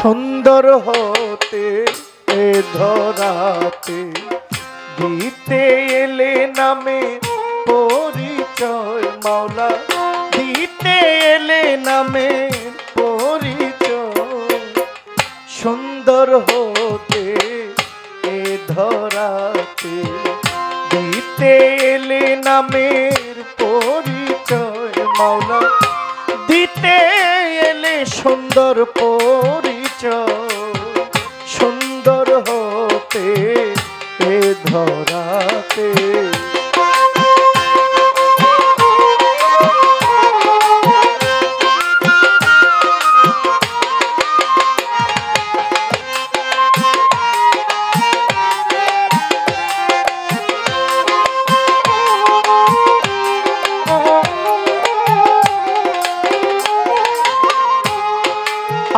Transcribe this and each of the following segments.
সুন্দর হতে এ ধরাতে দিতে এলে নামে পরিচয় মাওলা দিতে এলে নামে পরিচয় সুন্দর হতে এ ধরাতে দিতে এলে নামের পরিচয় মাওলা দিতে এলে সুন্দর পরিচয় সুন্দর হতে এ ধরাতে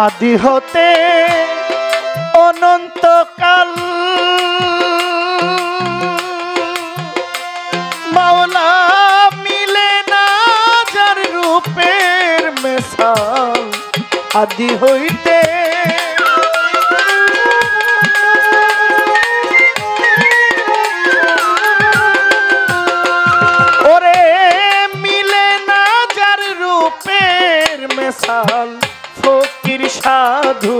আদি হতে অনন্তকাল মাওলা মিলে না যার রূপের মেশাল আদি হইতে ওরে মিলে না যার রূপের মেশাল ফকির সাধু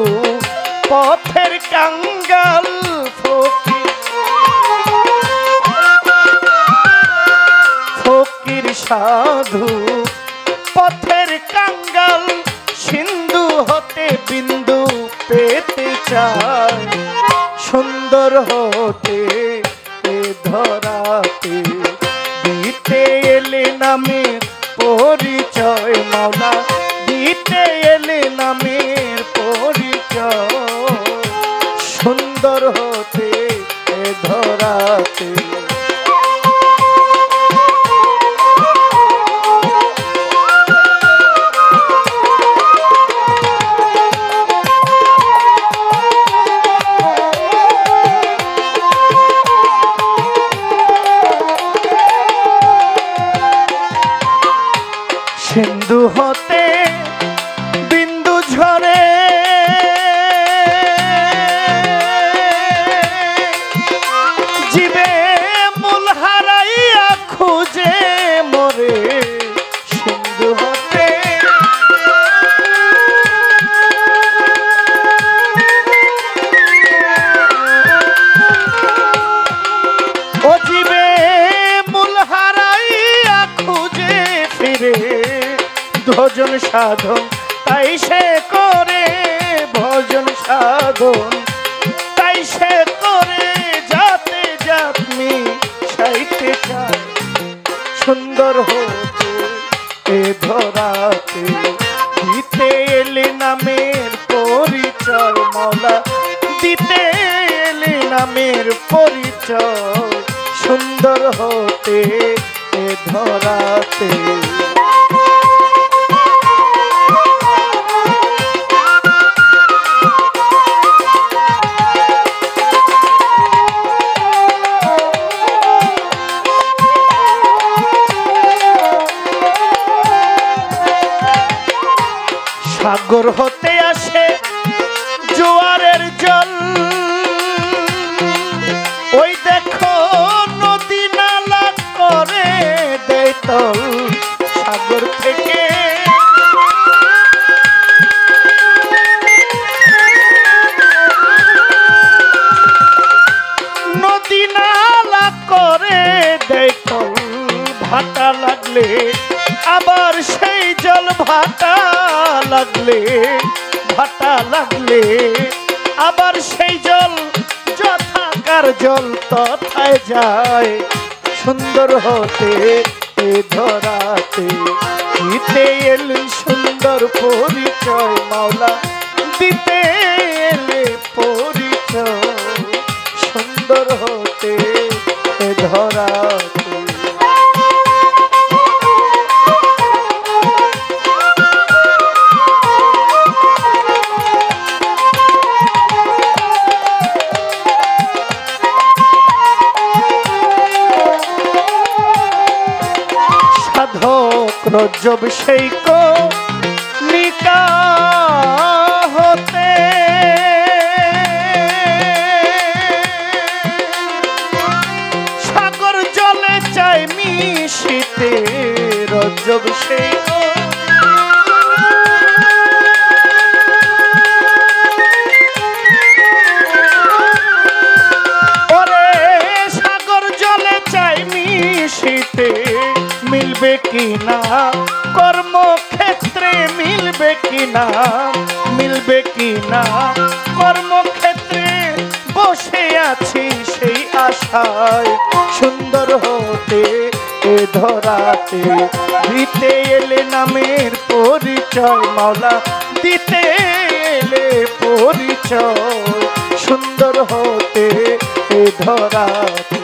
পথের কাঙ্গাল ফকির সাধু পথের কাঙ্গাল সিন্ধু হতে বিন্দু পেতে চায় সুন্দর হতে এ ধরাতে দিতে এলে নামে পরিচয় মাওলা দিতে এলে নামের পরিচয় সুন্দর হতে এ ধরাতে সিন্ধু হতে বিন্দু ঝরে জীবে মূল হারাইয়া খুঁজে মরে সিন্ধু হতে ও জীবে মূল হারাইয়া খুঁজে ফিরে ভজন সাধন তাই সে করে ভজন সাধন তাই সে করে যাতে যাতমি সাইতে চায় সুন্দর হতে এ ধরাতে দিতে এলে নামের পরিচয় মাওলা দিতে এলে নামের পরিচয় সুন্দর হতে এ ধরাতে সাগর হতে আসে জোয়ারের জল ওই দেখো নদী নালা করে দেয় তল সাগর থেকে নদী নালা করে দেয় তল ভাটা লাগলে আবার সেই জল ভাটা লাগলে আবার সেই জল যথাকার জল তথায় যায় সুন্দর হতে এ ধরাতে দিতে এলেন সুন্দর পরিচয় মাওলা দিতে এলে পরিচয় সুন্দর হতে এ ধরাতে রজ্জব সেই কো নিকা হতে মাধব সেই ওরে সাগর জলে চাই মিশিতে মিলবে কিনা কর্মক্ষেত্রে মিলবে কিনা মিলবে কিনা কর্মক্ষেত্রে বসে আছি সেই আশায় সুন্দর হতে এ ধরাতে দিতে এলে নামের পরিচয় মাওলা দিতে এলে পরিচয় সুন্দর হতে এ ধরাতে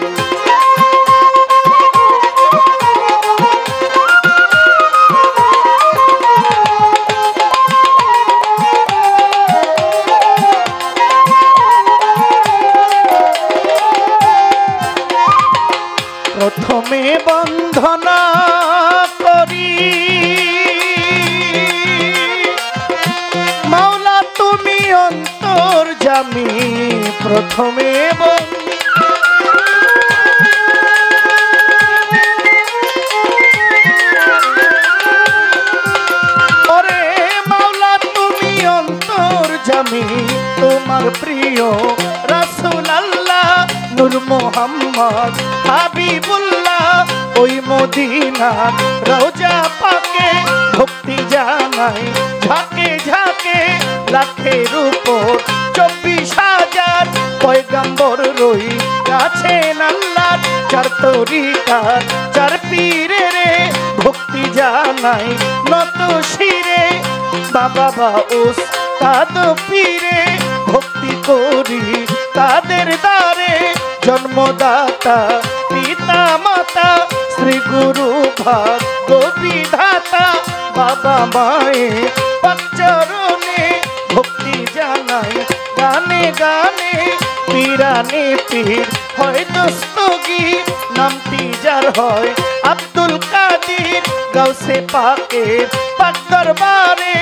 প্রথমে বন্ধনা করি মাওলা তুমি অন্তর্যামী প্রথমে ওরে মাওলা তুমি অন্তর্যামী তোমার প্রিয় রাসূল আল্লাহ নূর মোহাম্মদ হাবিবুল্লাহ ওই মদিনা রওজা পাকে ভক্তি জানাই ঝাঁকে ঝাঁকে লাখের উপর 24,000 পয়গম্বর রই আছেন আল্লাহর চার তরিকার চার পীরের ভক্তি জানাই নত শিরে বাবা বাউস তাদ পীরে ভক্তি করি তাদের দ্বারে জন্মদাতা পিতা মাতা শ্রী গুরু ভাগ্য বিধাতা বাবা মায়ের পাচরণে ভক্তি জানাই গানে গানে পীরানে পীর হয় দস্তগীর নামটি যার হয় আব্দুল কাদির গাউসে পাকের পাক দরবারে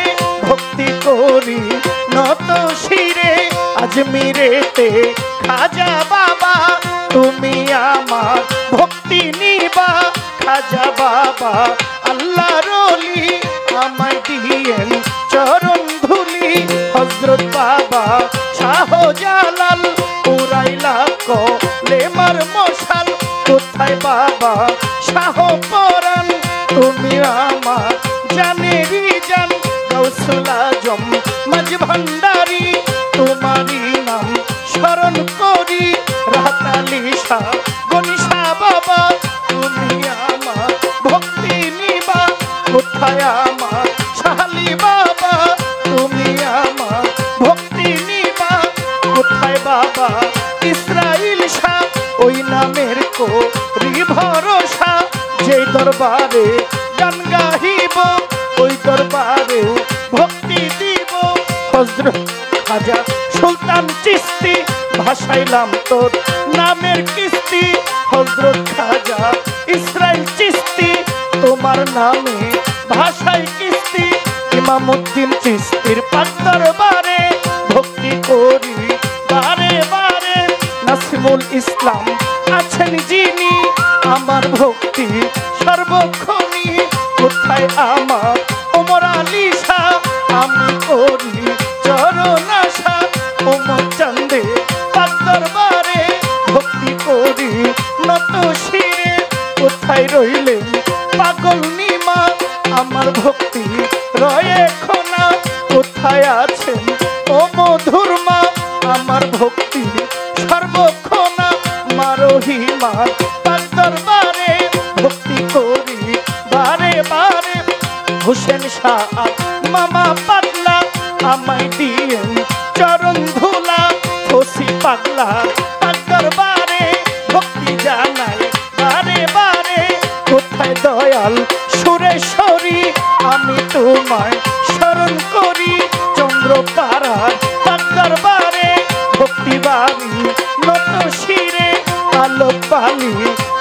ভক্তি করি নত শিরে আজমিরেতে খাজা বাবা তুমি আমার ভক্তি নিবা খাজা বাবা আল্লাহর ওলি আমায় দিয়েন চরণ ধুলি হযরত বাবা শাহজালাল উড়াইলা কলেমার মশাল কোথায় বাবা শাহ পরাণ তুমি আমার জানেরই জান গাউসুল আজম মাঝ ভান্ডারী তোমারই নাম স্মরণ করি রাতালি শাহ গনিশা বাবা তুমি আমার ভক্তি নিবা কোথায় আমার শাহালি বাবা তুমি আমার ভক্তি নিবা কোথায় বাবা ইসরাইল শাহ ওই নামের করি ভরসা যে দরবারে গান গাহিব ওই দরবারে ভক্তি দিব হযরত খাজা সুলতান চিশতি ভাসাইলাম তোর নামের কিস্তি হযরত খাজা ইসরাইল চিশতি তোমার নামে ভাষায় কিস্তি ইমামউদ্দিন চিশতির পাক দরবারে ভক্তি করি বারে বারে নাসিমুল ইসলাম আছেন যিনি আমার ভক্তি সর্বক্ষণই কোথায় আমার ওমর আলী শাহ আমি করি চরণ আশা ওমর চান্দে পাক দরবারে ভক্তি করি নত শিরে কোথায় রইলেন পাগল নিমা আমার ভক্তি রয়ে খোনা কোথায় আছেন ও মধুর মা আমার ভক্তি সর্বক্ষণা মারহিমা পাক দরবারে ভক্তি করি বারে বারে হুসেন শাহ মামা পাগলা আমায় দিয়েন চরণ ধুলা ফসি পাগলা পাক দরবারে ভক্তি জানাই বারে বারে কোথায় দয়াল সুরেশ্বরী আমি তোমায় স্মরণ করি চন্দ্রপাড়ার পাক দরবারে ভক্তি বাড়ি নত শিরে আলোক পালি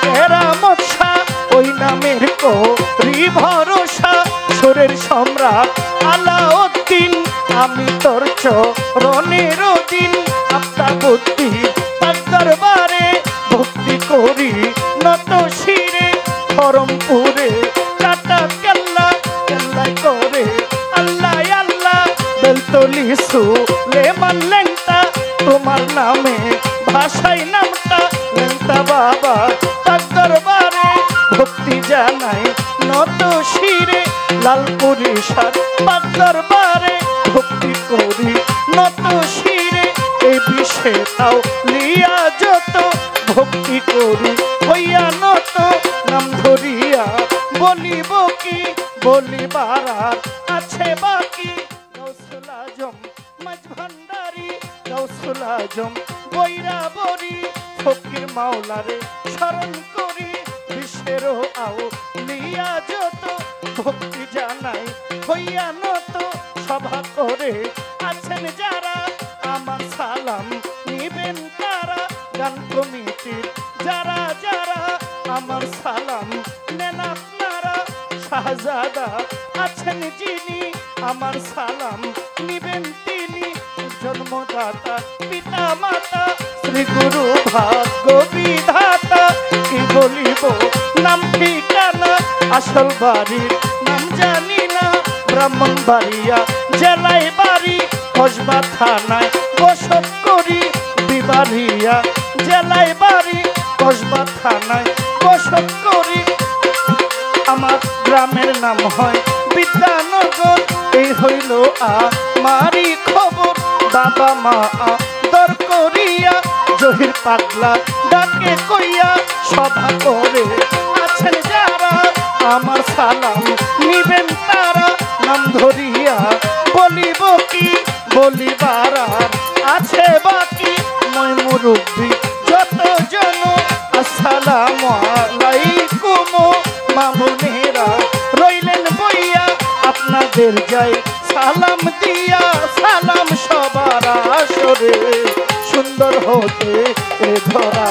কেরামত শাহ ওই নামের করি ভরসা সুরের সম্রাট আলাউদ্দিন আমি তোর চরণের দিন আফতাবুদ্দি পাক দরবারে ভক্তি করি নত শিরে খরমপুরে টাটা সুলেমান লেংটা তোমার নামে ভাষাই নামটা লেংটা বাবা তার দরবারে ভক্তি জানাই নত শিরে লালপুরি সার পাক দরবারে ভক্তি করি নত শিরে এই বিষে তাও লিয়া যত ভক্তি করি হইয়া নত নাম ধরিয়া বলিব কি বলিবার আর আছে বাকি গৌসুল আজম মাঝ ভান্ডারি গৌসুল আজম বৈরাবরী ফকির মাওলারে স্মরণ করি বিশ্বেরও আও লিয়া যত ভক্তি জানাই হইয়া নত সভা করে আছেন যারা আমার সালাম নিবেন তারা গান কমিটির যারা যারা আমার সালাম নেন আপনারা শাহজাদা আছেন যিনি আমার সালাম নিবেন তিনি জন্মদাতা পিতা মাতা শ্রী গুরু ভাগ্য বিধাতা কি বলিব নাম ঠিকানা আসল বাড়ির নাম জানি না ব্রাহ্মণবাড়িয়া জেলায় বাড়ি কসবা থানায় বসত করি বিবাড়িয়া জেলায় বাড়ি কসবা থানায় বসত করি আমার গ্রামের নাম হয় বিদ্যানগর এই হইল আমারি খবর বাবা মা দর করিয়া জহির পাগলা ডাকে কইয়া সভা করে আছেন যারা আমার সালাম নিবেন তারা নাম ধরিয়া বলিব কি বলিবার আর আছে বাকি মই মুরব্বি যত জন আসসালামু আলাইকুম মামুনেরা রইলেন বইয়া আপনাদের যাই সালাম দিয়া সালাম সবার আসরে সুন্দর হতে ধরা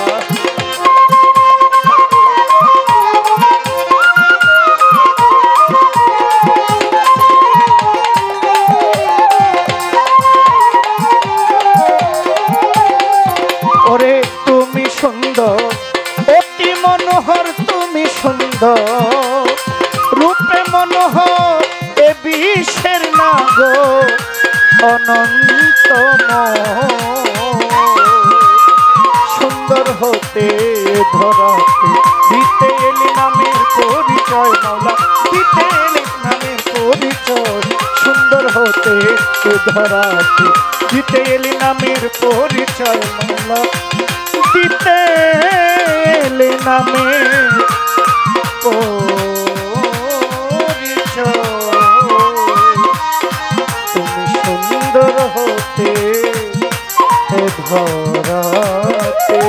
ওরে তুমি সুন্দর অতি মনোহর তুমি সুন্দর রূপে মনোহর এ বিশ্বের নাগো অনন্তময় সুন্দর হতে ধরাতে দিতে এলি নামের পরিচয় মাওলা দিতে এলি নামের পরিচয় সুন্দর হতে ধরাতে দিতে এলি নামের পরিচয় মাওলা দিতে এলি নামের তুমি সুন্দর হতে ধরাতে